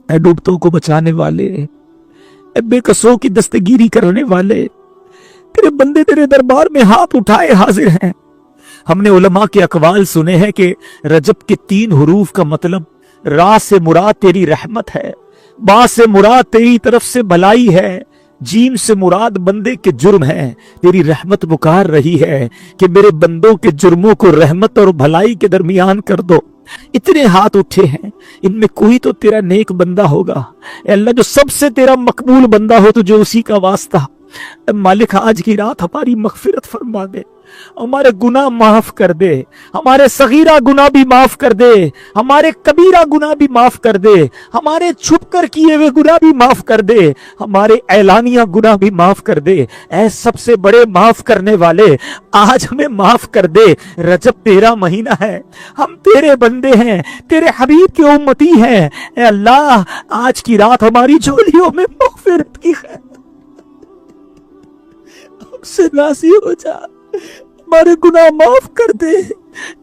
اے ڈوبتوں کو بچانے والے، اے بے کسوں کی دستگیری کرنے والے، تیرے بندے تیرے دربار میں ہاتھ اٹھائے حاضر ہیں۔ ہم نے علماء کے اقوال سنے ہیں کہ رجب کے 3 حروف کا مطلب را سے مراد تیری رحمت ہے، با سے مراد تیری طرف سے بھلائی ہے، جیم سے مراد بندے کے جرم ہے۔ تیری رحمت پکار رہی ہے کہ میرے بندوں کے جرموں کو رحمت اور بھلائی کے درمیان کر دو۔ اتنے ہاتھ اٹھے ہیں، ان میں کوئی تو تیرا نیک بندہ ہوگا اے اللہ، جو سب سے تیرا مقبول بندہ ہو، تو جو اسی کا واسطہ۔ اے مالک، آج کی رات ہماری مغفرت فرما دے، ہمارے گناہ معاف کر دے، ہمارے صغیرہ گناہ بھی معاف کر دے، ہمارے کبیرہ گناہ بھی معاف کر دے، ہمارے چھپ کر کیے ہوئے گناہ بھی معاف کر دے، ہمارے اعلانیہ گناہ بھی معاف کر دے۔ اے سب سے بڑے معاف کرنے والے، آج ہمیں معاف کر دے۔ رجب تیرا مہینہ ہے، ہم تیرے بندے ہیں، تیرے حبیب کے امتی ہیں۔ اے اللہ، آج کی رات ہماری جھولیوں میں مغفرت کی خیر ہم سے راضی ہو جا، ہمارے گناہ معاف کر دے۔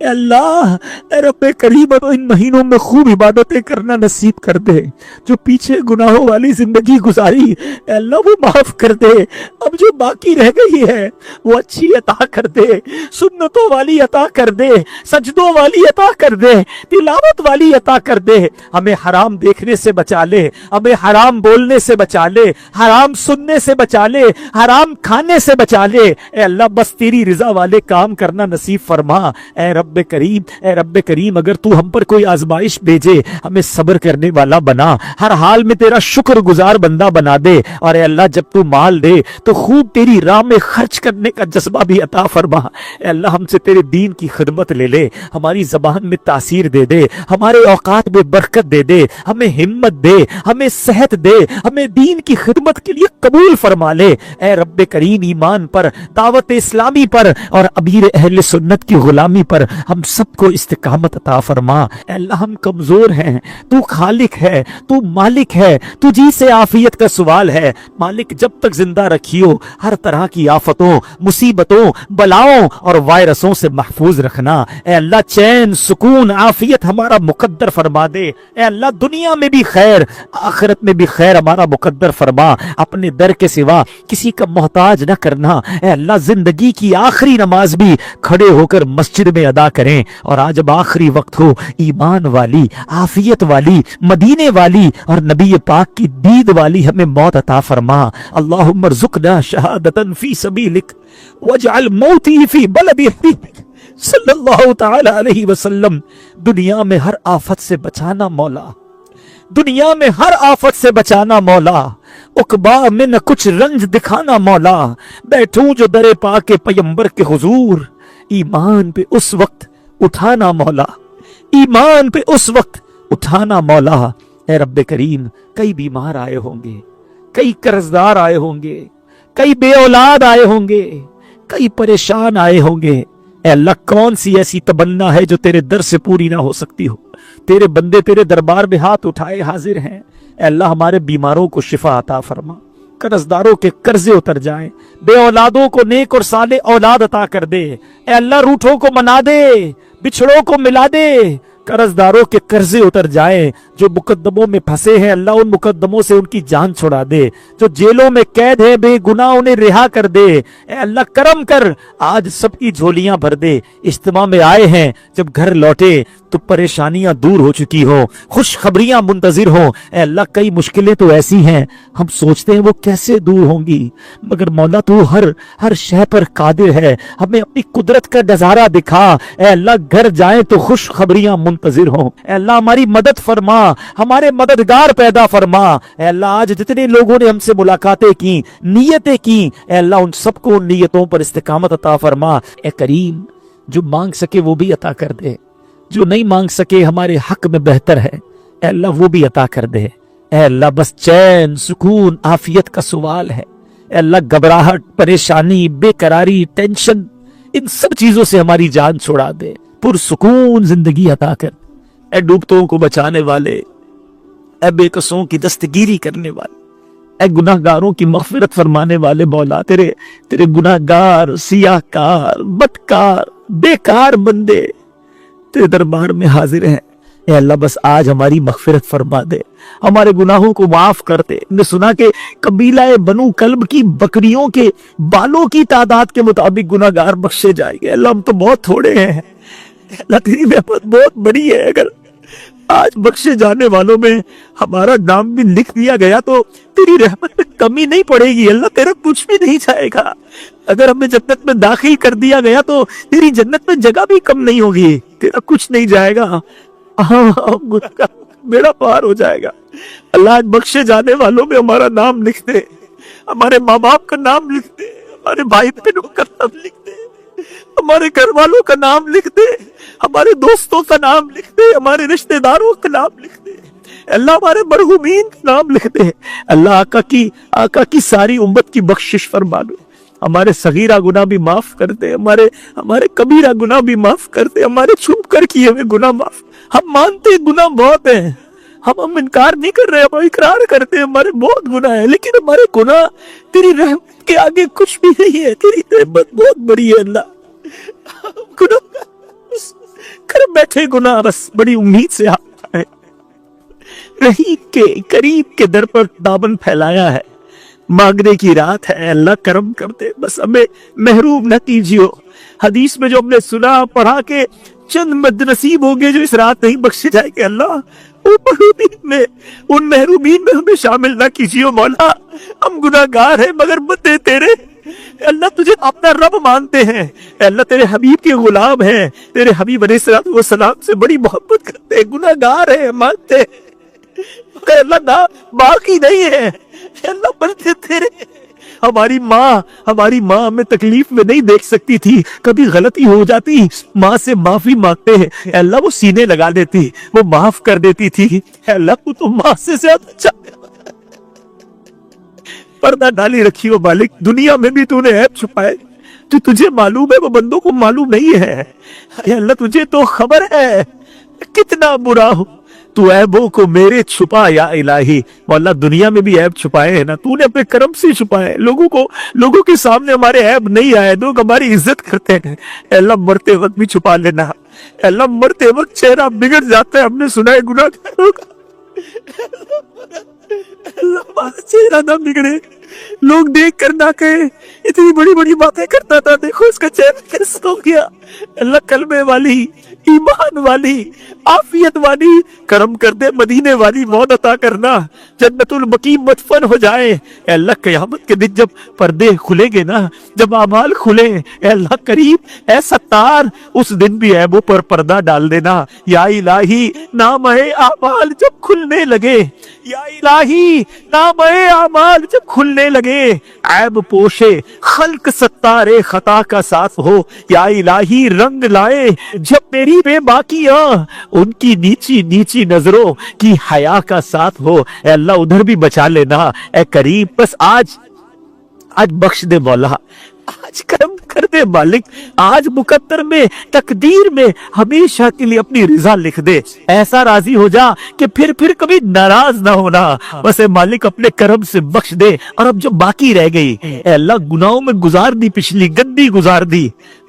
اے اللہ، اے رب کریم، ان مہینوں میں خوب عبادتیں کرنا نصیب کر دے۔ جو پیچھے گناہوں والی زندگی گزاری، اے اللہ وہ معاف کر دے۔ اب جو باقی رہ گئی ہے وہ اچھی عطا کر دے، سنتوں والی عطا کر دے، سجدوں والی عطا کر دے، تلاوت والی عطا کر دے۔ ہمیں حرام دیکھنے سے بچا لے، ہمیں حرام بولنے سے بچا لے، حرام سننے سے بچا لے، حرام کھانے سے بچا لے۔ اے اللہ، بس تیری رضا والے کام کرنا نصیب فرما۔ اے رب کریم، اے رب کریم، اگر تو ہم پر کوئی آزمائش بھیجے، ہمیں صبر کرنے والا بنا، ہر حال میں تیرا شکر گزار بندہ بنا دے۔ اور اے اللہ، جب تو مال دے تو خوب تیری راہ میں خرچ کرنے کا جذبہ بھی عطا فرما۔ اے اللہ، ہم سے تیرے دین کی خدمت لے لے، ہماری زبان میں تاثیر دے دے، ہمارے اوقات میں برکت دے دے، ہمیں ہمت دے، ہمیں صحت دے، ہمیں دین کی خدمت کے لیے قبول فرما لے۔ اے رب کریم، ایمان پر، دعوت اسلامی پر اور امیر اہل سنت کی غلامی پر ہم سب کو استقامت عطا فرما۔ اے اللہ، ہم کمزور ہیں، تو خالق ہے، تو مالک ہے، تجھی سے عافیت کا سوال ہے۔ مالک، جب تک زندہ رکھیو، ہر طرح کی آفتوں، مصیبتوں، بلاؤں اور وائرسوں سے محفوظ رکھنا۔ اے اللہ، چین، سکون، عافیت ہمارا مقدر فرما دے۔ اے اللہ، دنیا میں بھی خیر، آخرت میں بھی خیر ہمارا مقدر فرما۔ اپنے در کے سوا کسی کا محتاج نہ کرنا۔ اے اللہ، زندگی کی آخری نماز بھی کھڑے ہو کر مسجد میں ادا کریں، اور آج اب آخری وقت ہو، ایمان والی، عافیت والی، مدینے والی اور نبی پاک کی دید والی ہمیں موت عطا فرما۔ اللہم ارزقنا شہادتا فی سبیلک واجعل موتی فی بلد حبیبک صلی اللہ تعالی علیہ وسلم۔ دنیا میں ہر آفت سے بچانا مولا، دنیا میں ہر آفت سے بچانا مولا، عقبا میں نہ کچھ رنج دکھانا مولا۔ بیٹھوں جو در پاک کے پیمبر کے حضور، ایمان پہ اس وقت اٹھانا مولا، ایمان پہ اس وقت اٹھانا مولا۔ اے رب کریم، کئی بیمار آئے ہوں گے، کئی قرضدار آئے ہوں گے، کئی بے اولاد آئے ہوں گے، کئی پریشان آئے ہوں گے۔ اے اللہ، کون سی ایسی تمنا ہے جو تیرے در سے پوری نہ ہو سکتی ہو؟ تیرے بندے تیرے دربار میں ہاتھ اٹھائے حاضر ہیں۔ اے اللہ، ہمارے بیماروں کو شفا عطا فرما، قرضداروں کے قرضے اتر جائیں، بے اولادوں کو نیک اور صالح اولاد عطا کر دے۔ اے اللہ، روٹھوں کو منا دے، بچھڑوں کو ملا دے، قرضداروں کے قرضے اتر جائیں، جو مقدموں میں پھنسے ہیں اللہ ان مقدموں سے ان کی جان چھڑا دے، جو جیلوں میں قید ہیں بے گناہ انہیں رہا کر دے۔ اے اللہ، کرم کر، آج سب کی جھولیاں بھر دے۔ اجتماع میں آئے ہیں، جب گھر لوٹے تو پریشانیاں دور ہو چکی ہوں، خوشخبریاں منتظر ہوں۔ اے اللہ، کئی مشکلیں تو ایسی ہیں ہم سوچتے ہیں وہ کیسے دور ہوں گی، مگر مولا تو ہر شے پر قادر ہے، ہمیں اپنی قدرت کا نظارہ دکھا۔ اے اللہ، گھر جائیں تو خوشخبریاں منتظر ہوں۔ اے اللہ، ہماری مدد فرما، ہمارے مددگار پیدا فرما۔ اے اللہ، آج جتنے لوگوں نے ہم سے ملاقاتیں کی، نیتیں کی، اے اللہ ان سب کو ان نیتوں پر استقامت عطا فرما۔ اے کریم، جو مانگ سکے وہ بھی عطا کر دے، جو نہیں مانگ سکے ہمارے حق میں بہتر ہے، اے اللہ وہ بھی عطا کر دے۔ اے اللہ، بس چین، سکون، عافیت کا سوال ہے۔ اے اللہ، گھبراہٹ، پریشانی، بے قراری، ٹینشن، ان سب چیزوں سے ہماری جان چھڑا دے، پرسکون زندگی عطا کر۔ اے ڈوبتوں کو بچانے والے، اے بے کسوں کی دستگیری کرنے والے، اے گناہ گاروں کی مغفرت فرمانے والے مولا، تیرے گناہ گار، سیاہ کار، بدکار، بیکار بندے تیرے دربار میں حاضر ہیں۔ اے اللہ بس آج ہماری مغفرت فرما دے، ہمارے گناہوں کو معاف کر دے۔ نے سنا کہ قبیلہ بنو کلب کی بکریوں کے بالوں کی تعداد کے مطابق گناہگار بخشے جائیں گے۔ اللہ ہم تو بہت تھوڑے ہیں، اللہ تیری رحمت بہت بڑی ہے، اگر آج بخشے جانے والوں میں ہمارا نام بھی لکھ دیا گیا تو تیری رحمت میں کمی نہیں پڑے گی۔ اللہ تیرا کچھ بھی نہیں جائے گا، اگر ہمیں جنت میں داخل کر دیا گیا تو تیری جنت میں جگہ بھی کم نہیں ہوگی، تیرا کچھ نہیں جائے گا، میرا پار ہو جائے گا۔ اللہ آج بخشے جانے والوں میں ہمارا نام لکھ دے، ہمارے ماں باپ کا نام لکھ دے، ہمارے بھائی بہنوں کا نام لکھ دے، ہمارے گھر والوں کا نام لکھ دے، ہمارے دوستوں کا نام لکھ دے، ہمارے رشتہ داروں کا نام لکھ دے، اللہ ہمارے مرحومین کا نام لکھ دے۔ اللہ آقا کی ساری امت کی بخشش فرما دے، ہمارے صغیرہ گناہ بھی معاف کر دے، ہمارے کبیرہ گناہ بھی معاف کر دے، ہمارے چھپ کر کیے ہوئے گناہ معاف۔ ہم مانتے گناہ بہت ہیں، ہم انکار نہیں کر رہے، ہم اقرار کرتے ہیں ہمارے بہت گناہ ہیں، لیکن ہمارے گناہ تیری رحمت کے آگے کچھ بھی نہیں ہے، تیری رحمت بہت بڑی ہے اللہ۔ گناہ کر بیٹھے گناہ بس بڑی امید سے آتا ہے، رحیم کے قریب کے در پر دامن پھیلایا ہے، مانگنے کی رات ہے، اللہ کرم کر دے، بس ہمیں محروم نہ کیجیو۔ حدیث میں جو ہم نے سنا پڑھا کہ چند مد نصیب ہوں گے جو اس رات نہیں بخشے جائے گے، اللہ ان محرومین میں ہمیں شامل نہ کیجیے مولا۔ ہم گناہگار ہیں مگر بندے تیرے، اللہ تجھے اپنا رب مانتے ہیں، اللہ تیرے حبیب کے غلام ہیں، تیرے حبیب علیہ السلام سے بڑی محبت کرتے ہیں، گناہگار ہیں مانتے ہیں مگر اللہ نہ باقی نہیں ہے، اللہ بندے تیرے۔ ہماری ماں ہمیں تکلیف میں نہیں دیکھ سکتی تھی، کبھی غلطی ہو جاتی ماں سے معافی مانگتے ہیں، اے اللہ وہ سینے لگا دیتی، وہ معاف کر دیتی تھی، اے اللہ تو ماں سے زیادہ چاہتے، پردہ ڈالی رکھی ہو مالک، دنیا میں بھی تو نے عیب چھپائے جو تجھے معلوم ہے وہ بندوں کو معلوم نہیں ہے، اے اللہ تجھے تو خبر ہے کتنا برا ہو، تو عیبوں کو میرے چھپا یا الہی۔ مولا دنیا میں بھی عیب چھپائے ہیں نا، تو نے اپنے کرم سے چھپائے، لوگوں کے سامنے ہمارے عیب نہیں آئے، لوگ ہماری عزت کرتے ہیں، اے اللہ مرتے وقت بھی چھپا لینا، اے اللہ مرتے وقت چہرہ بگڑ جاتا ہے، ہم نے سنا ہے گناہگاروں کا، اللہ ہمارا چہرہ نہ بگڑے، لوگ دیکھ کر نہ کہے اتنی بڑی بڑی باتیں کرتا تھا، دیکھو اس کا چہرہ کیسا ہو گیا۔ اللہ کلمے والی، ایمان والی، عافیت والی کرم کر دے، مدینے والی موت عطا کرنا، جنت البقیع مدفن ہو جائے۔ اے اللہ قیامت کے دن جب پردے کھلیں گے نا، جب اعمال کھلیں، اے اللہ کریم، اے ستار، اس دن بھی عیبوں پر پردہ ڈال دینا یا الہی۔ نام اعمال جب کھلنے لگے، یا الہی نام اعمال جب کھلنے لگے، عیب پوشے خلق ستار خطا کا ساتھ ہو، یا الہی رنگ لائے جب میری بے باقیاں، ان کی نیچی نیچی نظروں کی حیا کا ساتھ ہو، اے اللہ ادھر بھی بچا لینا، اے کریم بس آج بخش دے مولا، آج کرم کر دے مالک، آج مقدر میں تقدیر میں ہمیشہ کے لیے اپنی رضا لکھ دے، ایسا راضی ہو جا کہ پھر کبھی ناراض نہ ہونا، بس اے مالک اپنے کرم سے بخش دے۔ اور اب جو باقی رہ گئی، اے اللہ گناہوں میں گزار دی، پچھلی گندی گزار دی،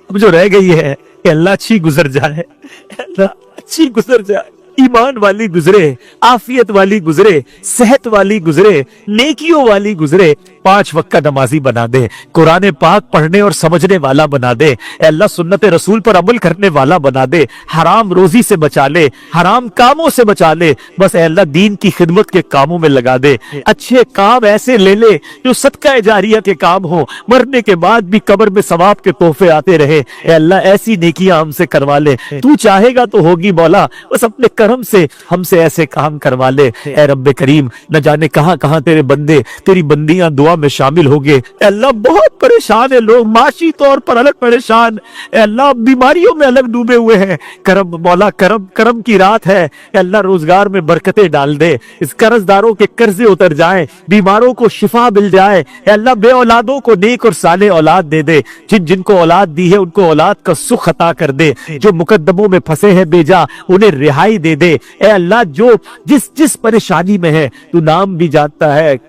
اب جو رہ گئی ہے اے اللہ اچھی گزر جائے، اے اللہ اچھی گزر جائے، ایمان والی گزرے، عافیت والی گزرے، صحت والی گزرے، نیکیوں والی گزرے، 5 وقت کا نمازی بنا دے، قرآن پاک پڑھنے اور سمجھنے والا بنا دے، اے اللہ سنت رسول پر عمل کرنے والا بنا دے، حرام روزی سے بچا لے، حرام کاموں سے بچا لے، بس اے اللہ دین کی خدمت کے کاموں میں لگا دے، اچھے کام ایسے لے لے جو صدقہ جاریہ کے کام ہو، مرنے کے بعد بھی قبر میں ثواب کے تحفے آتے رہے، اے اللہ ایسی نیکیاں ہم سے کروا لے، تو چاہے گا تو ہوگی مولا، بس اپنے کرم سے ہم سے ایسے کام کروا لے۔ اے رب کریم نہ جانے کہاں کہاں تیرے بندے تیری بندیاں دعا میں شامل ہو گئے، اے اللہ بہت پریشان ہے لوگ، معاشی طور پر الگ پریشان، اے اللہ بیماریوں میں الگ ڈوبے ہوئے ہیں، کرم مولا کرم کی رات ہے، اے اللہ روزگار میں برکتیں ڈال دے، اس قرض داروں کے قرضے اتر جائیں، بیماروں کو شفا مل جائے، اے اللہ بے اولادوں کو نیک اور صالح اولاد دے دے، جن کو اولاد دی ہے ان کو اولاد کا سکھ عطا کر دے، جو مقدموں میں پھنسے ہیں بیجا انہیں رہائی دے دے، اے اللہ جو جس پریشانی میں ہے تو نام بھی جانتا ہے،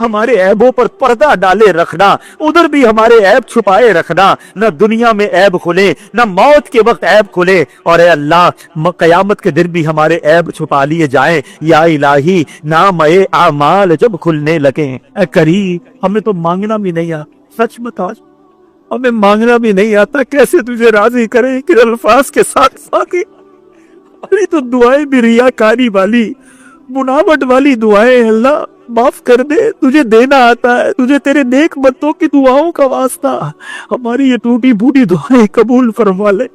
ہمارے عیبوں پر پردہ ڈالے رکھنا، ادھر بھی ہمارے عیب چھپائے رکھنا، نہ دنیا میں عیب کھلے نہ موت کے وقت عیب کھلے، اور اے اللہ قیامت کے دن بھی ہمارے عیب چھپا لیے جائیں یا الہی، نام اعمال جب کھلنے لگے۔ اے کریم ہمیں تو مانگنا بھی نہیں آتا، سچ بتا ہمیں مانگنا بھی نہیں آتا، کیسے تجھے راضی کریں کہ الفاظ کے ساتھ ساتھ ارے تو دعائیں بھی ریاکاری والی بناوٹ والی دعائیں، اللہ معاف کر دے، تجھے دینا آتا ہے، تجھے تیرے نیک بندوں کی دعاؤں کا واسطہ ہماری یہ ٹوٹی پھوٹی دعائیں قبول فرما لے،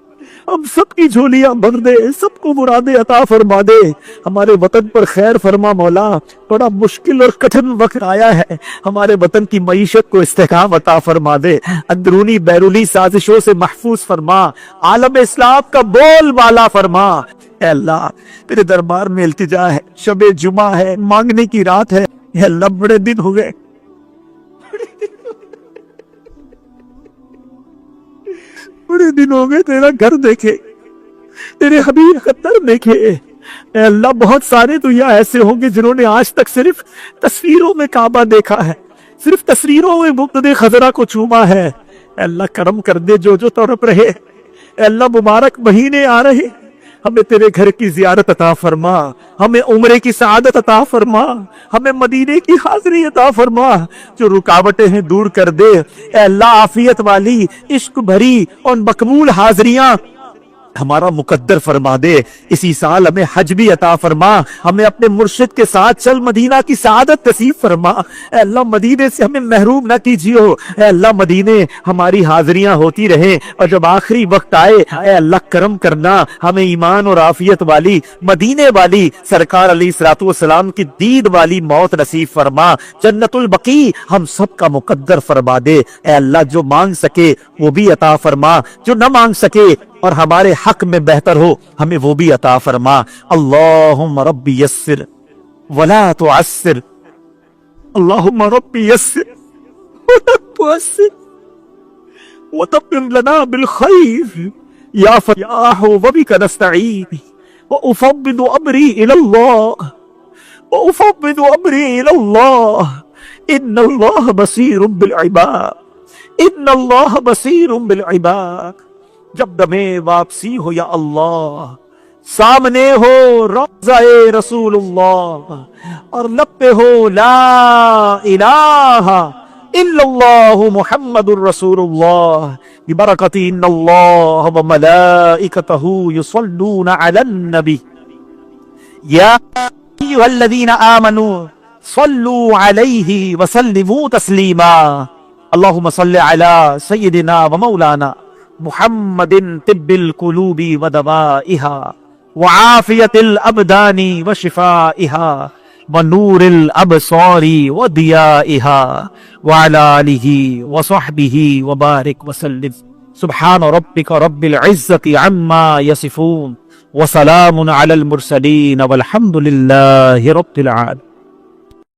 ہم سب کی جھولیاں بھر دے، سب کو مرادیں عطا فرما دے، ہمارے وطن پر خیر فرما مولا، بڑا مشکل اور کٹھن وقت آیا ہے، ہمارے وطن کی معیشت کو استحکام عطا فرما دے، اندرونی بیرونی سازشوں سے محفوظ فرما، عالم اسلام کا بول بالا فرما۔ اے اللہ تیرے دربار میں التجا ہے، شب جمعہ ہے، مانگنے کی رات ہے، اے اللہ بڑے دن ہو گئے، بڑے دن ہو گئے تیرا گھر دیکھے، تیرے حبیب خطر دیکھے، اے اللہ بہت سارے تو یہاں ایسے ہوں گے جنہوں نے آج تک صرف تصویروں میں کعبہ دیکھا ہے، صرف تصویروں میں مقتدی خضرہ کو چوما ہے، اے اللہ کرم کر دے جو تڑپ رہے، اے اللہ مبارک مہینے آ رہے، ہمیں تیرے گھر کی زیارت عطا فرما، ہمیں عمرے کی سعادت عطا فرما، ہمیں مدینے کی حاضری عطا فرما، جو رکاوٹیں ہیں دور کر دے، اے اللہ عافیت والی عشق بھری اور مقبول حاضریاں ہمارا مقدر فرما دے، اسی سال ہمیں حج بھی عطا فرما، ہمیں اپنے مرشد کے ساتھ چل مدینہ کی سعادت نصیب فرما، اے اللہ مدینے سے ہمیں محروم نہ کیجیو، اے اللہ مدینے ہماری حاضریاں ہوتی رہیں، اور جب آخری وقت آئے اے اللہ کرم کرنا، ہمیں ایمان اور عافیت والی مدینے والی سرکار علیہ الصلوۃ والسلام کی دید والی موت نصیب فرما، جنت البقیع ہم سب کا مقدر فرما دے، اے اللہ جو مانگ سکے وہ بھی عطا فرما، جو نہ مانگ سکے اور ہمارے حق میں بہتر ہو ہمیں وہ بھی عطا فرما۔ اللہم ربی یسر ولا تعسر، اللہم ربی یسر ولا تعسر وتمم لنا بالخیر یا فتاح وبک نستعین، وافوض امری الی اللہ، وافوض امری الی اللہ، ان اللہ بصیر بالعباد، ان اللہ بصیر بالعباد۔ جب دمے واپسی ہو یا اللہ، سامنے ہو روضہ رسول اللہ، اور لب پہ ہو لا الہ الا اللہ محمد الرسول اللہ، ببرکت ان اللہ وملائکتہ یصلون علی النبی یا ایھا الذین آمنوا صلوا علیہ وسلموا تسلیما۔ اللہم صل علی سیدنا ومولانا محمد طب القلوب ودوائها وعافیت الابدان وشفائها ونور الابصار وضیائها وعلى آلہ وصحبہ وبارک وسلم۔ سبحان ربک رب العزت عما یصفون وسلام علی المرسلین والحمد للہ رب العالمین۔